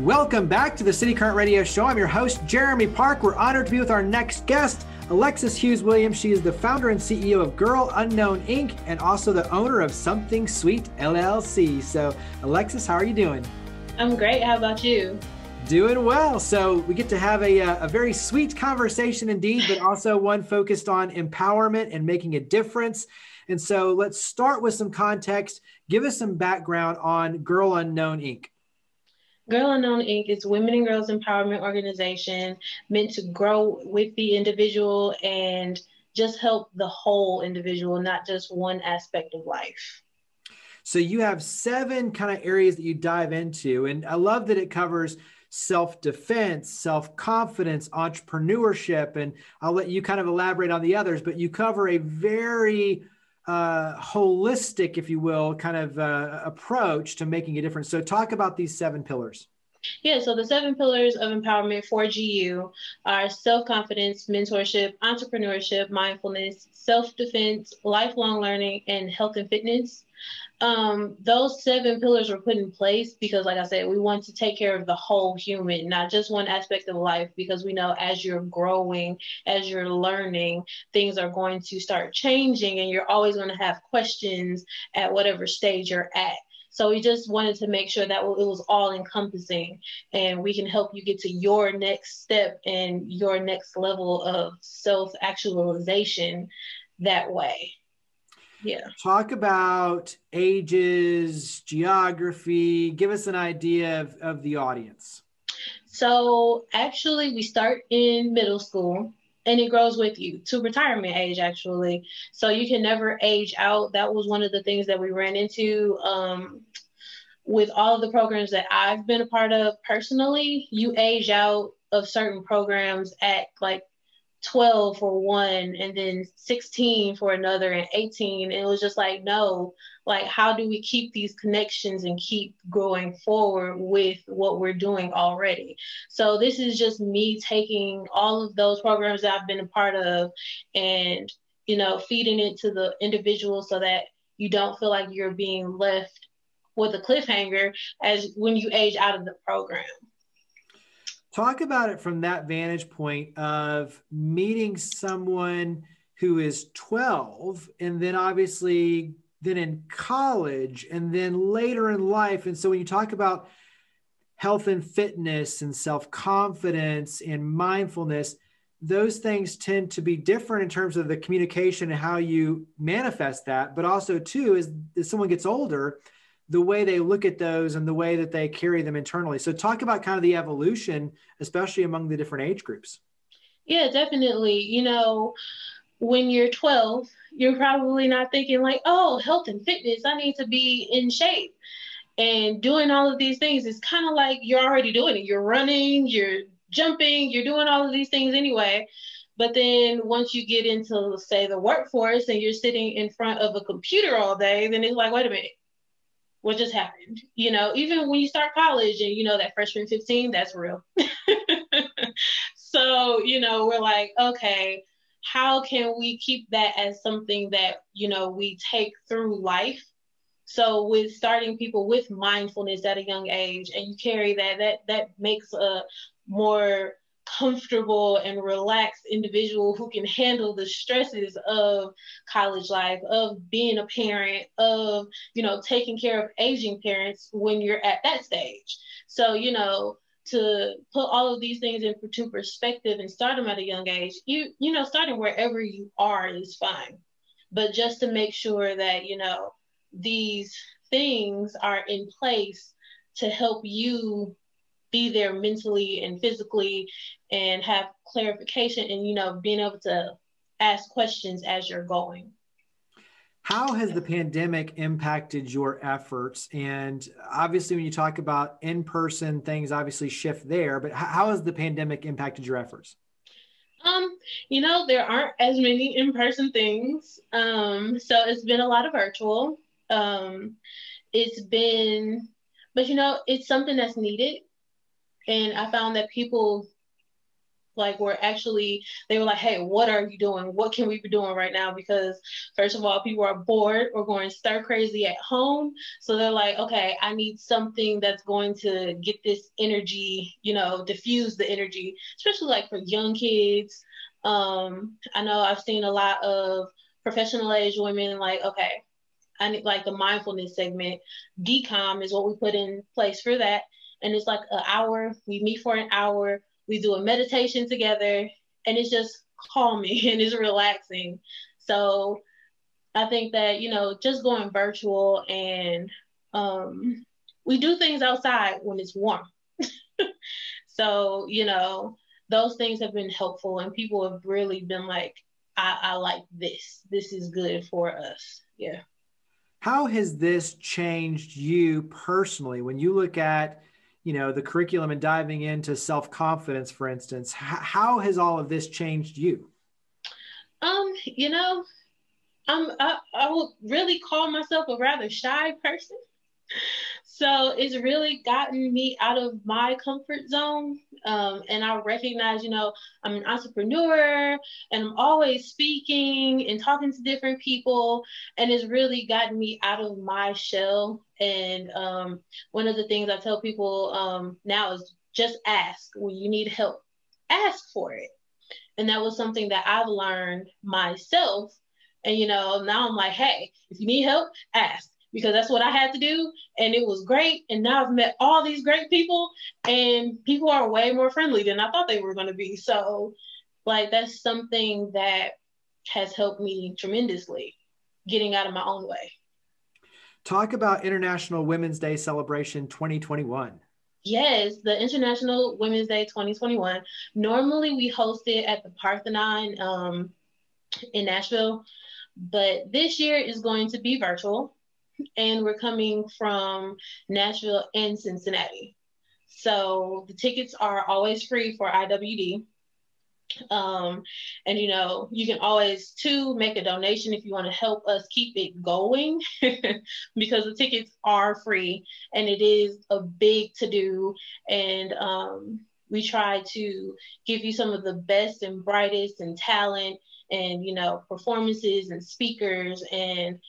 Welcome back to the City Current Radio Show. I'm your host, Jeremy Park. We're honored to be with our next guest, Alexis Hughes-Williams. She is the founder and CEO of Girl Unknown Inc. and also the owner of Something Sweet LLC. So, Alexis, how are you doing? I'm great. How about you? Doing well. So we get to have a very sweet conversation indeed, but also one focused on empowerment and making a difference. And so let's start with some context. Give us some background on Girl Unknown Inc. Girl Unknown Inc. is women and girls empowerment organization meant to grow with the individual and just help the whole individual, not just one aspect of life. So you have 7 kind of areas that you dive into, and I love that it covers self-defense, self-confidence, entrepreneurship, and I'll let you kind of elaborate on the others, but you cover a very holistic, if you will, kind of approach to making a difference. So talk about these 7 pillars. Yeah, so the 7 pillars of empowerment for GU are self-confidence, mentorship, entrepreneurship, mindfulness, self-defense, lifelong learning, and health and fitness. Those 7 pillars were put in place because, like I said, we want to take care of the whole human, not just one aspect of life, because we know as you're growing, as you're learning, things are going to start changing and you're always going to have questions at whatever stage you're at. So we just wanted to make sure that it was all encompassing and we can help you get to your next step and your next level of self-actualization that way. Yeah. Talk about ages, geography, give us an idea of the audience. So actually we start in middle school and it grows with you to retirement age, actually. So you can never age out. That was one of the things that we ran into with all of the programs that I've been a part of personally. You age out of certain programs at like 12 for one, and then 16 for another, and 18. And it was just like, no, like, how do we keep these connections and keep going forward with what we're doing already? So this is just me taking all of those programs that I've been a part of and, you know, feeding it to the individual so that you don't feel like you're being left with a cliffhanger as when you age out of the program. Talk about it from that vantage point of meeting someone who is 12 and then obviously then in college and then later in life. And so when you talk about health and fitness and self-confidence and mindfulness, those things tend to be different in terms of the communication and how you manifest that. But also too, as someone gets older, the way they look at those and the way that they carry them internally. So talk about kind of the evolution, especially among the different age groups. Yeah, definitely. You know, when you're 12, you're probably not thinking like, oh, health and fitness, I need to be in shape. And doing all of these things is kind of like you're already doing it. You're running, you're jumping, you're doing all of these things anyway. But then once you get into, say, the workforce and you're sitting in front of a computer all day, then it's like, wait a minute. What just happened? You know, even when you start college and, you know, that freshman 15, that's real. So, you know, we're like, okay, how can we keep that as something that, you know, we take through life? So with starting people with mindfulness at a young age, and you carry that makes a more comfortable and relaxed individual who can handle the stresses of college life, of being a parent, of, you know, taking care of aging parents when you're at that stage. So, you know, to put all of these things into perspective and start them at a young age, you know, starting wherever you are is fine. But just to make sure that, you know, these things are in place to help you be there mentally and physically and have clarification and, you know, being able to ask questions as you're going. How has the pandemic impacted your efforts? And obviously when you talk about in-person things, obviously shift there, but how has the pandemic impacted your efforts? You know, there aren't as many in-person things. So it's been a lot of virtual. It's been, but you know, it's something that's needed. And I found that people Like they were like, hey, what are you doing? What can we be doing right now? Because first of all, people are bored or going stir crazy at home. So they're like, okay, I need something that's going to get this energy, diffuse the energy, especially like for young kids. I know I've seen a lot of professional age women like, okay, I need like the mindfulness segment. Decom is what we put in place for that. And it's like an hour. We meet for an hour. We do a meditation together, and it's just calming and it's relaxing. So I think that, just going virtual, and we do things outside when it's warm. So, those things have been helpful, and people have really been like, I like this. This is good for us. Yeah. How has this changed you personally when you look at, the curriculum and diving into self-confidence, for instance? How has all of this changed you? I would really call myself a rather shy person. So it's really gotten me out of my comfort zone. And I recognize, I'm an entrepreneur and I'm always speaking and talking to different people. And it's really gotten me out of my shell. And one of the things I tell people now is just ask when you need help. Ask for it. And that was something that I've learned myself. And, now I'm like, hey, if you need help, ask. Because that's what I had to do. And it was great. And now I've met all these great people, and people are way more friendly than I thought they were going to be. So like, that's something that has helped me tremendously, getting out of my own way. Talk about International Women's Day celebration 2021. Yes, the International Women's Day 2021. Normally we host it at the Parthenon in Nashville, but this year is going to be virtual. And we're coming from Nashville and Cincinnati. So the tickets are always free for IWD. And, you can always, too, make a donation if you want to help us keep it going, because the tickets are free and it is a big to-do. And we try to give you some of the best and brightest and talent and, performances and speakers. And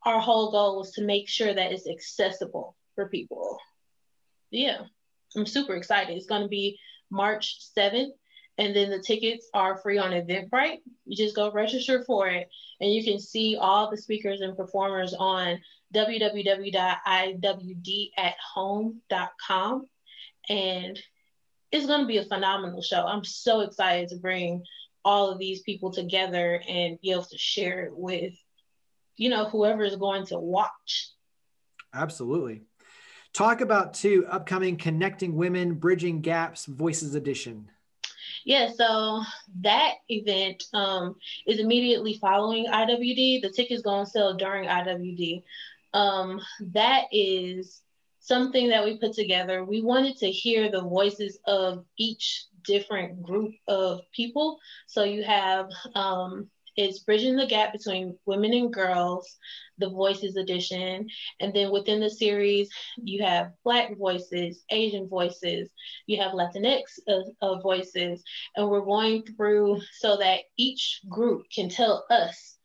our whole goal was to make sure that it's accessible for people. Yeah, I'm super excited. It's going to be March 7th, and then the tickets are free on Eventbrite. You just go register for it, and you can see all the speakers and performers on www.iwdathome.com. And it's going to be a phenomenal show. I'm so excited to bring all of these people together and be able to share it with whoever is going to watch. Absolutely. Talk about, too, upcoming Connecting Women, Bridging Gaps, Voices Edition. Yeah, so that event is immediately following IWD. The tickets going to sell during IWD. That is something that we put together. We wanted to hear the voices of each different group of people. So you have it's Bridging the Gap Between Women and Girls, the Voices Edition. And then within the series, you have Black voices, Asian voices, you have Latinx voices. And we're going through so that each group can tell us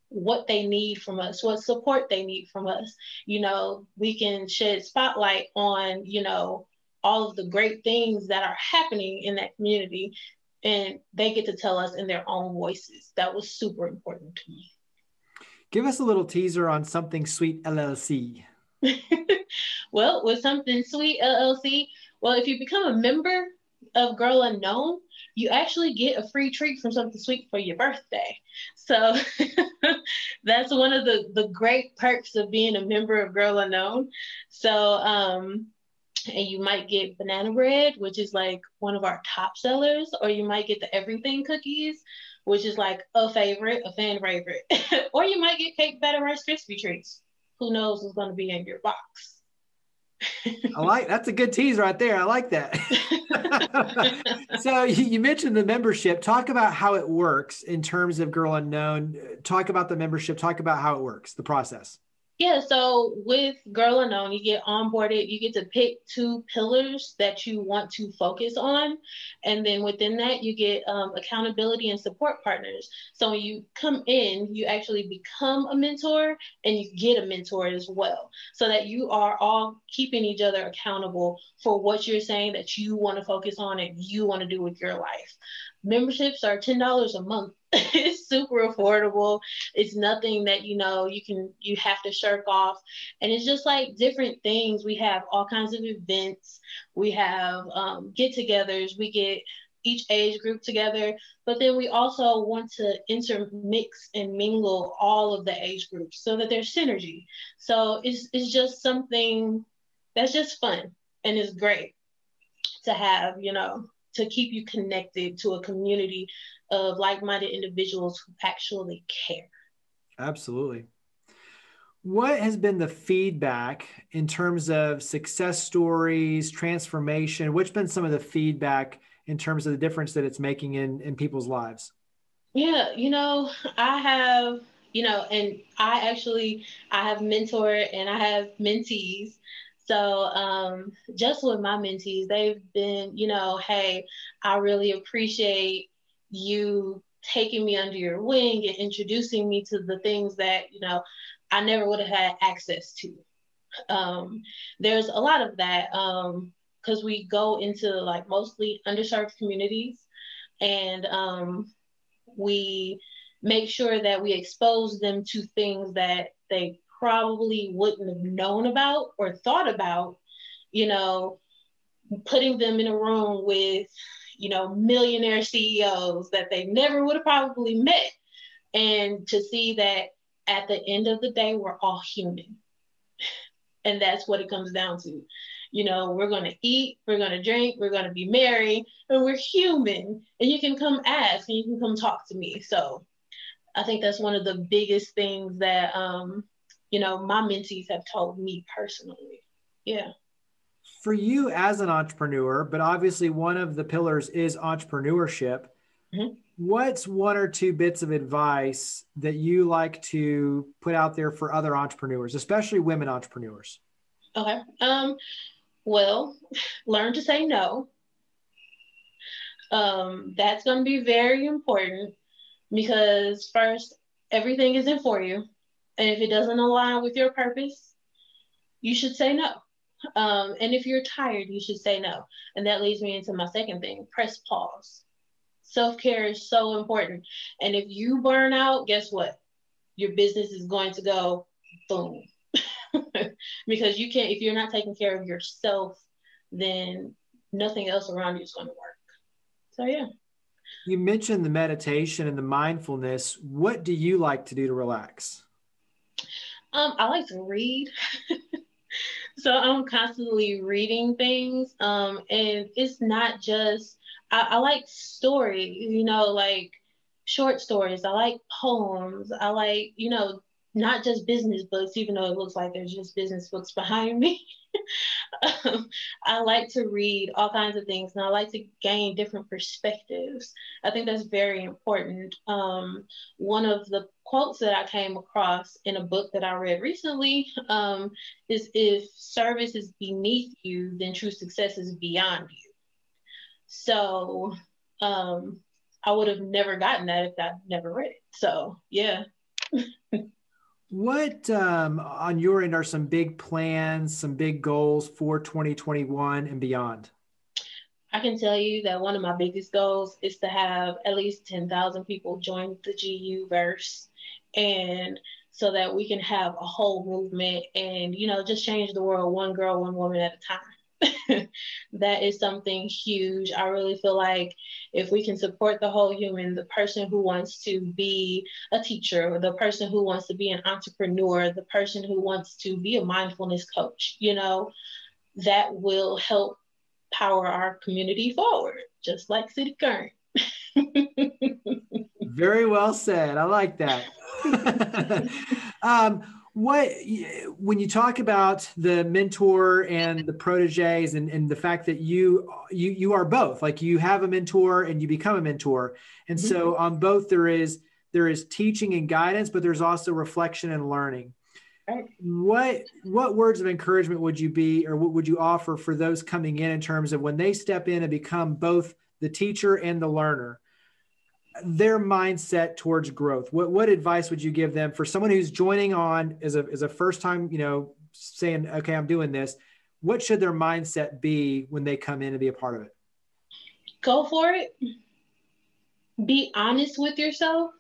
what they need from us, what support they need from us. We can shed spotlight on, all of the great things that are happening in that community. And they get to tell us in their own voices. That was super important to me. Give us a little teaser on Something Sweet LLC. Well, with Something Sweet LLC, if you become a member of Girl Unknown, you actually get a free treat from Something Sweet for your birthday. So that's one of the great perks of being a member of Girl Unknown. So, and you might get banana bread, which is like one of our top sellers, or you might get the everything cookies, which is like a fan favorite, or you might get cake batter Rice Krispie treats. Who knows what's going to be in your box? That's a good tease right there. I like that. So you mentioned the membership. Talk about how it works in terms of Girl Unknown. Talk about the membership. Talk about how it works, the process. Yeah, so with Girl Unknown, you get onboarded, you get to pick 2 pillars that you want to focus on. And then within that, you get accountability and support partners. So when you come in, you actually become a mentor and you get a mentor as well. So that you are all keeping each other accountable for what you're saying that you want to focus on and you want to do with your life. Memberships are $10 a month. It's super affordable. It's nothing that you have to shirk off, and it's just like different things. We have all kinds of events. We have get-togethers. We get each age group together, but then we also want to intermix and mingle all of the age groups so that there's synergy. So it's just something that's just fun, and it's great to have, to keep you connected to a community of like-minded individuals who actually care. Absolutely. What has been the feedback in terms of success stories, transformation? What's been some of the feedback in terms of the difference that it's making in people's lives? Yeah, I have, and I have mentor and I have mentees. So just with my mentees, they've been, hey, I really appreciate you taking me under your wing and introducing me to the things that, I never would have had access to. There's a lot of that because we go into like mostly underserved communities, and we make sure that we expose them to things that they probably wouldn't have known about or thought about, putting them in a room with, millionaire CEOs that they never would have probably met. And to see that at the end of the day, we're all human. And that's what it comes down to. We're going to eat, we're going to drink, we're going to be married, and we're human. And you can come ask and you can come talk to me. So I think that's one of the biggest things that, my mentees have told me personally. Yeah. For you as an entrepreneur, but obviously one of the pillars is entrepreneurship. Mm-hmm. What's 1 or 2 bits of advice that you like to put out there for other entrepreneurs, especially women entrepreneurs? Okay. Well, learn to say no. That's going to be very important because first, everything isn't for you. And if it doesn't align with your purpose, you should say no. And if you're tired, you should say no. And that leads me into my second thing, press pause. Self-care is so important. And if you burn out, guess what? Your business is going to go boom. Because you can't, if you're not taking care of yourself, then nothing else around you is going to work. So, yeah. You mentioned the meditation and the mindfulness. What do you like to do to relax? I like to read. So I'm constantly reading things. And it's not just, I like stories, like short stories. I like poems. I like, not just business books, even though it looks like there's just business books behind me. I like to read all kinds of things, and I like to gain different perspectives. I think that's very important. One of the quotes that I came across in a book that I read recently is, if service is beneath you, then true success is beyond you. So I would have never gotten that if I never read it. So, yeah. What on your end are some big plans, some big goals for 2021 and beyond? I can tell you that one of my biggest goals is to have at least 10,000 people join the GU verse, and so that we can have a whole movement and, just change the world one girl, one woman at a time. That is something huge. I really feel like if we can support the whole human, the person who wants to be a teacher, the person who wants to be an entrepreneur, the person who wants to be a mindfulness coach, that will help power our community forward, just like cityCURRENT. Very well said. I like that. When you talk about the mentor and the proteges and the fact that you are both, like you have a mentor and you become a mentor. And mm-hmm. So on both there is teaching and guidance, but there's also reflection and learning. What words of encouragement would you be, or what would you offer for those coming in terms of when they step in and become both the teacher and the learner, their mindset towards growth? What advice would you give them for someone who's joining on as a first time, saying, okay, I'm doing this? What should their mindset be when they come in to be a part of it? Go for it. Be honest with yourself.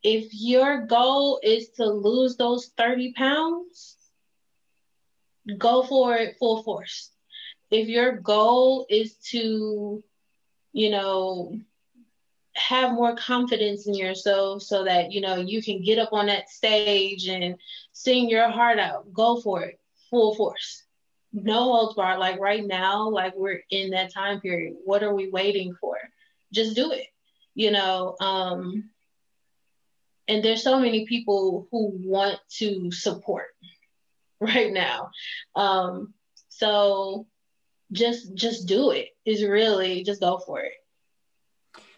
If your goal is to lose those 30 pounds, go for it full force. If your goal is to, have more confidence in yourself so that, you can get up on that stage and sing your heart out, go for it full force. No holds barred. Like right now, like we're in that time period. What are we waiting for? Just do it, and there's so many people who want to support right now. So just do it. Is really just go for it.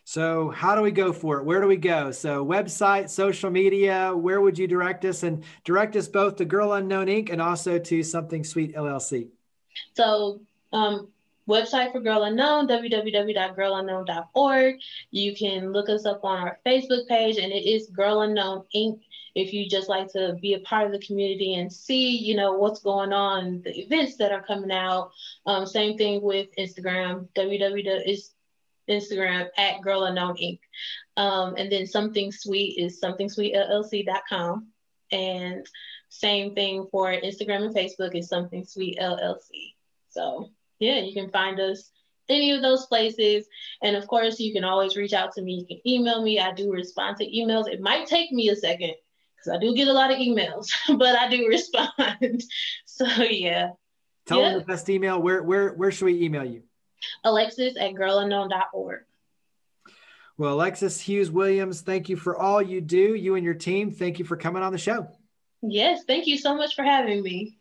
So how do we go for it? Where do we go? So website, social media, where would you direct us? And direct us both to Girl Unknown Inc. and also to Something Sweet LLC. So website for Girl Unknown, www.girlunknown.org. You can look us up on our Facebook page, and it is Girl Unknown Inc. If you just like to be a part of the community and see, what's going on, the events that are coming out. Same thing with Instagram, Instagram at Girl Unknown Inc. And then Something Sweet is somethingsweetllc.com. And same thing for Instagram and Facebook is Something Sweet LLC. So yeah, you can find us any of those places. And of course, you can always reach out to me. You can email me. I do respond to emails. It might take me a second because I do get a lot of emails, but I do respond. So yeah. Tell them the best email. Where should we email you? Alexis at girlunknown.org. Well, Alexis Hughes-Williams, thank you for all you do, you and your team. Thank you for coming on the show. Yes, thank you so much for having me.